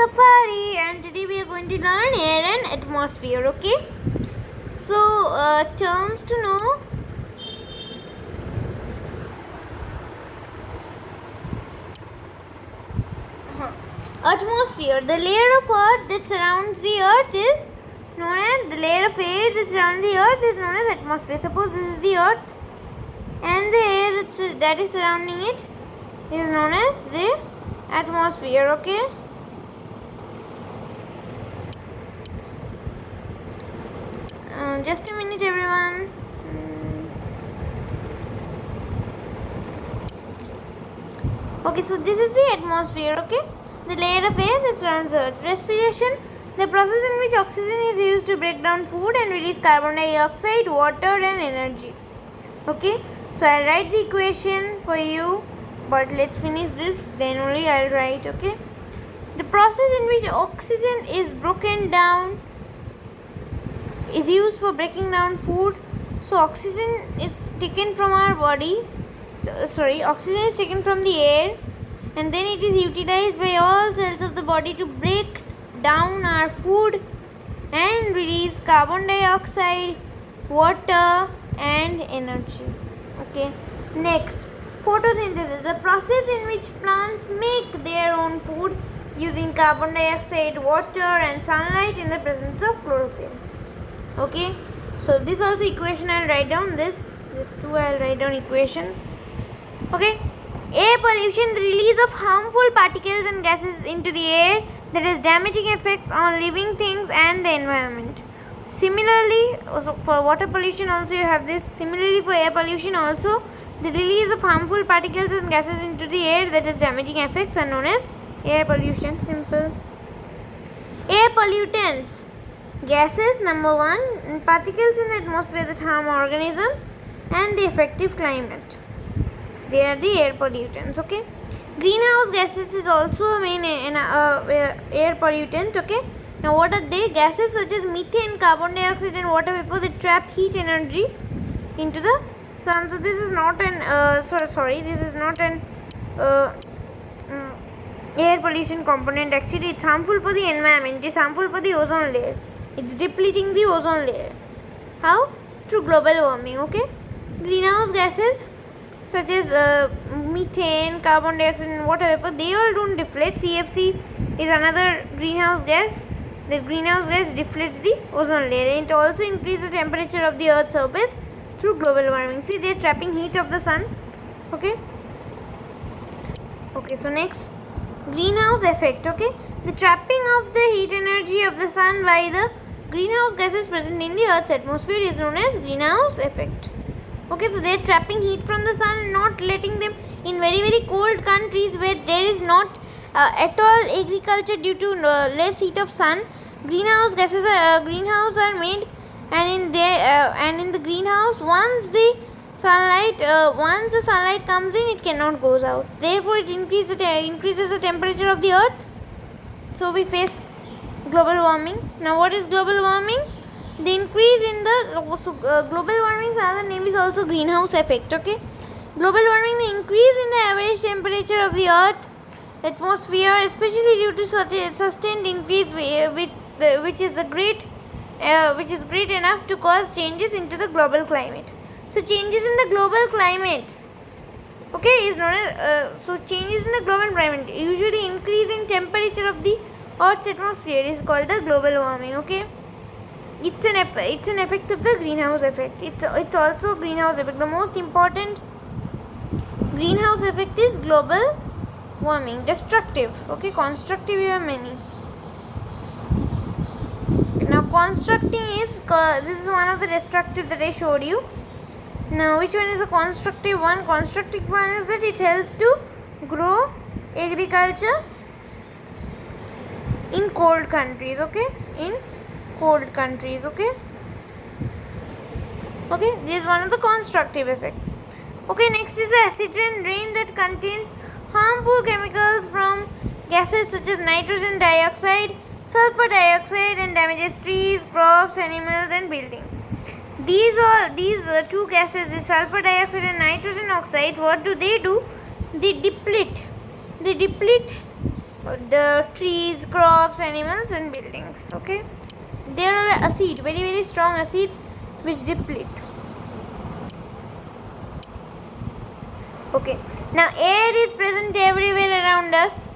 Safari, and today we are going to learn air and atmosphere. Okay, so terms to know. Atmosphere, the layer of earth that surrounds the earth is known as, the layer of air that surrounds the earth is known as atmosphere. Suppose this is the earth and the air that is surrounding it is known as the atmosphere. Okay, just a minute everyone. Okay, so this is the atmosphere. Okay, the layer of air that surrounds the earth. Respiration, the process in which oxygen is used to break down food and release carbon dioxide, water and energy. Okay, so I'll write the equation for you, but let's finish this, then only I'll write. Okay, the process in which oxygen is broken down is used for breaking down food. So oxygen is taken from our body, oxygen is taken from the air and then it is utilized by all cells of the body to break down our food and release carbon dioxide, water and energy. Okay, next, photosynthesis, the process in which plants make their own food using carbon dioxide, water and sunlight in the presence of chlorophyll. Okay, so this also equation I'll write down, this two I'll write down equations. Okay, air pollution, the release of harmful particles and gases into the air that has damaging effects on living things and the environment. Similarly, also for water pollution also you have this. Similarly for air pollution also, the release of harmful particles and gases into the air that has damaging effects are known as air pollution. Simple. Air pollutants, gases, number one, particles in the atmosphere that harm organisms and the effective climate. They are the air pollutants. Okay, greenhouse gases is also a main air pollutant. Okay, now what are they? Gases such as methane, carbon dioxide and water vapor that trap heat energy into the sun. So this is not an this is not an air pollution component. Actually, it's harmful for the environment. It's harmful for the ozone layer. It's depleting the ozone layer. How? Through global warming. Okay, greenhouse gases such as methane, carbon dioxide and water vapor, they all don't deflate. CFC is another greenhouse gas. The greenhouse gas deflates the ozone layer and it also increases the temperature of the earth's surface through global warming. See, they are trapping heat of the sun. Okay, so next, greenhouse effect. Okay, the trapping of the heat energy of the sun by the greenhouse gases present in the earth's atmosphere is known as greenhouse effect. Okay, so they are trapping heat from the sun and not letting them in very cold countries where there is not at all agriculture due to less heat of sun. Greenhouse gases greenhouse are made, and in the greenhouse, once the sunlight comes in, it cannot goes out. Therefore, it increases the temperature of the earth. So we face global warming. Now, what is global warming? The increase in the global warming's other name is also greenhouse effect. Okay, global warming, the increase in the average temperature of the earth atmosphere, especially due to sustained increase which is great enough to cause changes into the global climate. So changes in the global climate, okay, is known as changes in the global climate, usually increasing temperature of the earth's atmosphere, is called the global warming. Okay, it's an effect of the greenhouse effect. It's also greenhouse effect. The most important greenhouse effect is global warming. Destructive. Okay, constructive you have many. Now constructing is this is one of the destructive that I showed you. Now which one is the constructive one? Constructive one is that it helps to grow agriculture in cold countries. Okay, in cold countries. Okay, this is one of the constructive effects. Okay, next is the acid rain that contains harmful chemicals from gases such as nitrogen dioxide, sulfur dioxide and damages trees, crops, animals and buildings. These two gases, the sulfur dioxide and nitrogen oxides, what do? They deplete the trees, crops, animals and buildings. Okay, there are acid, very strong acids which deplete. Okay, now air is present everywhere around us.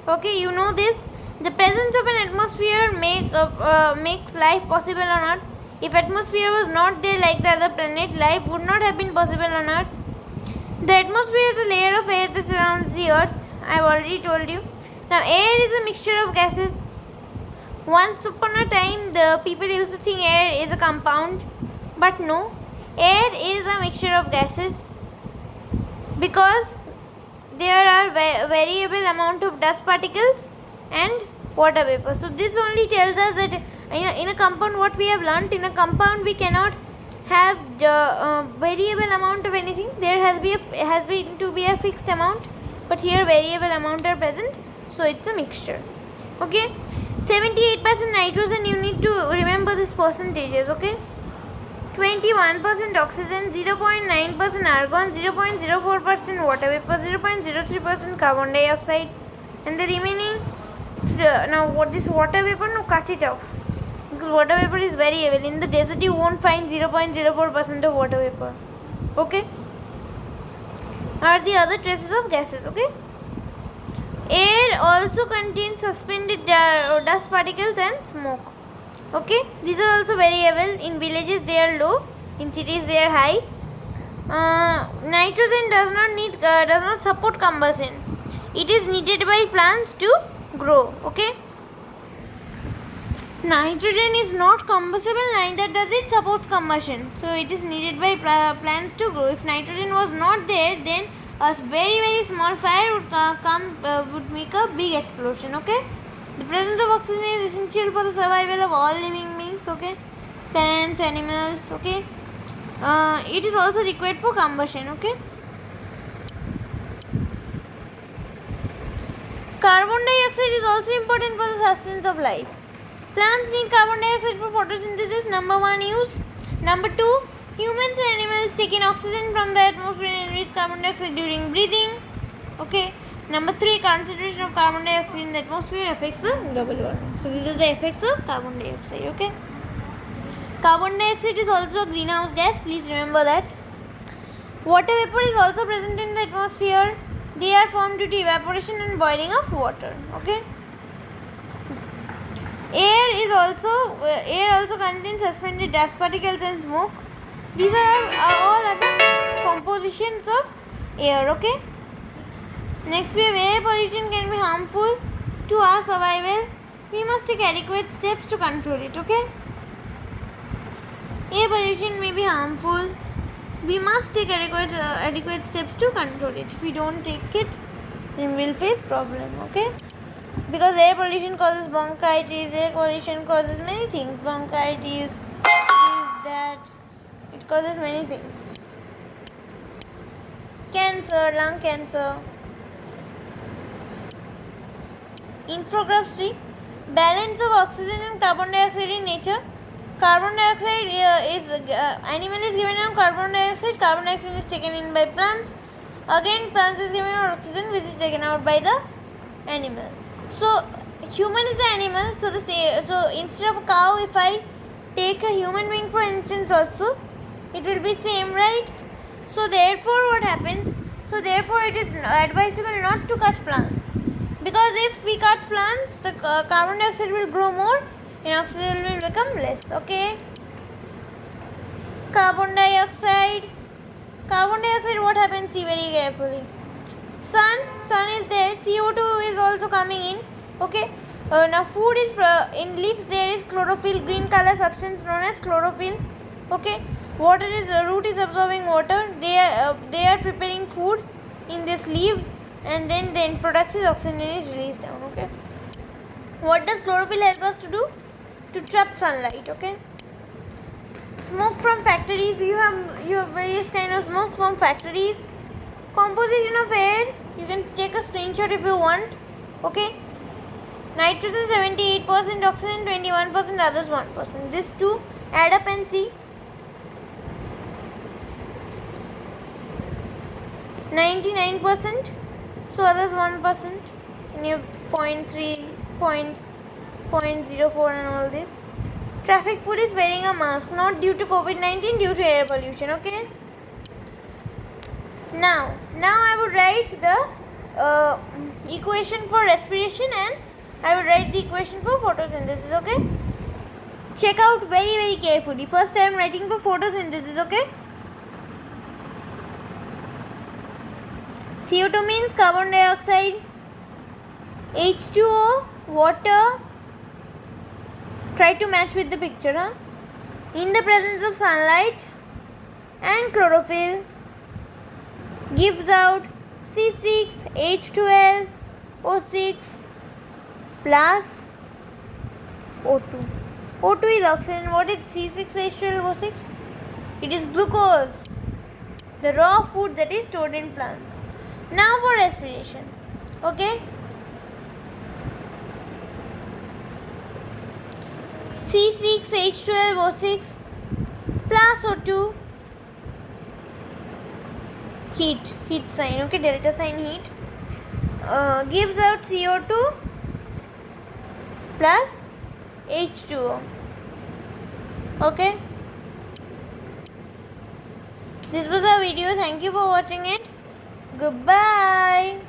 Okay, you know this. The presence of an atmosphere makes life possible on Earth. If atmosphere was not there like the other planet, life would not have been possible on Earth. The atmosphere is a layer of air that surrounds the Earth. I have already told you. Now air is a mixture of gases. Once upon a time, the people used to think air is a compound, but no, air is a mixture of gases, because there are variable amount of dust particles and water vapor. So this only tells us that in a compound, what we have learnt, in a compound we cannot have the variable amount of anything. There has been to be a fixed amount, but here variable amount are present, so it's a mixture. Okay, 78% nitrogen, you need to remember these percentages. Okay, 21% oxygen, 0.9% argon, 0.04% water vapor, 0.03% carbon dioxide, and the remaining, now what this water vapor, no, cut it off, because water vapor is variable. In the desert you won't find 0.04% of water vapor. Okay, are the other traces of gases. Okay, air also contains suspended dust particles and smoke. Okay, these are also variable. In villages they are low, in cities they are high. Nitrogen does not support combustion. It is needed by plants to grow. Okay, nitrogen is not combustible, neither does it support combustion. So it is needed by plants to grow. If nitrogen was not there, then a very small fire would make a big explosion. Okay, the presence of oxygen is essential for the survival of all living beings. Okay, plants, animals. Okay, it is also required for combustion. Okay, carbon dioxide is also important for the sustenance of life. Plants need carbon dioxide for photosynthesis, number 1 use. Number 2, humans and animals take in oxygen from the atmosphere and release carbon dioxide during breathing. Okay. Number 3, concentration of carbon dioxide in the atmosphere affects the global warming. So these are the effects of carbon dioxide. Okay. Carbon dioxide is also a greenhouse gas. Please remember that. Water vapor is also present in the atmosphere. They are formed due to evaporation and boiling of water. Okay. Air also contains suspended dust particles and smoke. These are all other compositions of air. Okay. Next, we have air pollution can be harmful to our survival. We must take adequate steps to control it. Okay. Air pollution may be harmful. We must take adequate steps to control it. If we don't take it, then we'll face problem. Okay. Because air pollution causes bronchitis, air pollution causes many things. Bronchitis, that. It causes many things. Cancer, lung cancer. Infograph 3. Balance of oxygen and carbon dioxide in nature. Carbon dioxide animal is given out carbon dioxide is taken in by plants. Again, plants is given out oxygen which is taken out by the animal. So human is the animal. So instead of a cow, if I take a human being for instance also, it will be same, right? So therefore what happens? So therefore it is advisable not to cut plants, because if we cut plants, the carbon dioxide will grow more and oxygen will become less. Okay. Carbon dioxide, what happens? See very carefully. Sun is there, CO2 is also coming in. Okay. Now food is in leaves, there is chlorophyll, green color substance known as chlorophyll. Okay. Water is root is absorbing water. They are preparing food in this leaf, and then the end product is oxygen is released down. Okay. What does chlorophyll help us to do? To trap sunlight. Okay. Smoke from factories. You have various kind of smoke from factories. Composition of air. You can take a screenshot if you want. Okay. Nitrogen 78%, oxygen 21%, others 1%. These two add up and see. 99%. So others 1%. new 0.3, 0.04 and all this. Traffic police wearing a mask, not due to COVID-19, due to air pollution. Okay. Now I would write the equation for respiration and I would write the equation for photosynthesis. Okay. Check out very carefully. First I am writing for photosynthesis. Okay. CO2 means carbon dioxide, H2O, water. Try to match with the picture. In the presence of sunlight and chlorophyll gives out C6H12O6 plus O2. O2 is oxygen. What is C6H12O6? It is glucose, the raw food that is stored in plants. Now for respiration. Okay. C6H12O6 plus O2, heat sign. Okay, delta sign, heat, gives out CO2 plus H2O. Okay, this was our video. Thank you for watching it. Goodbye.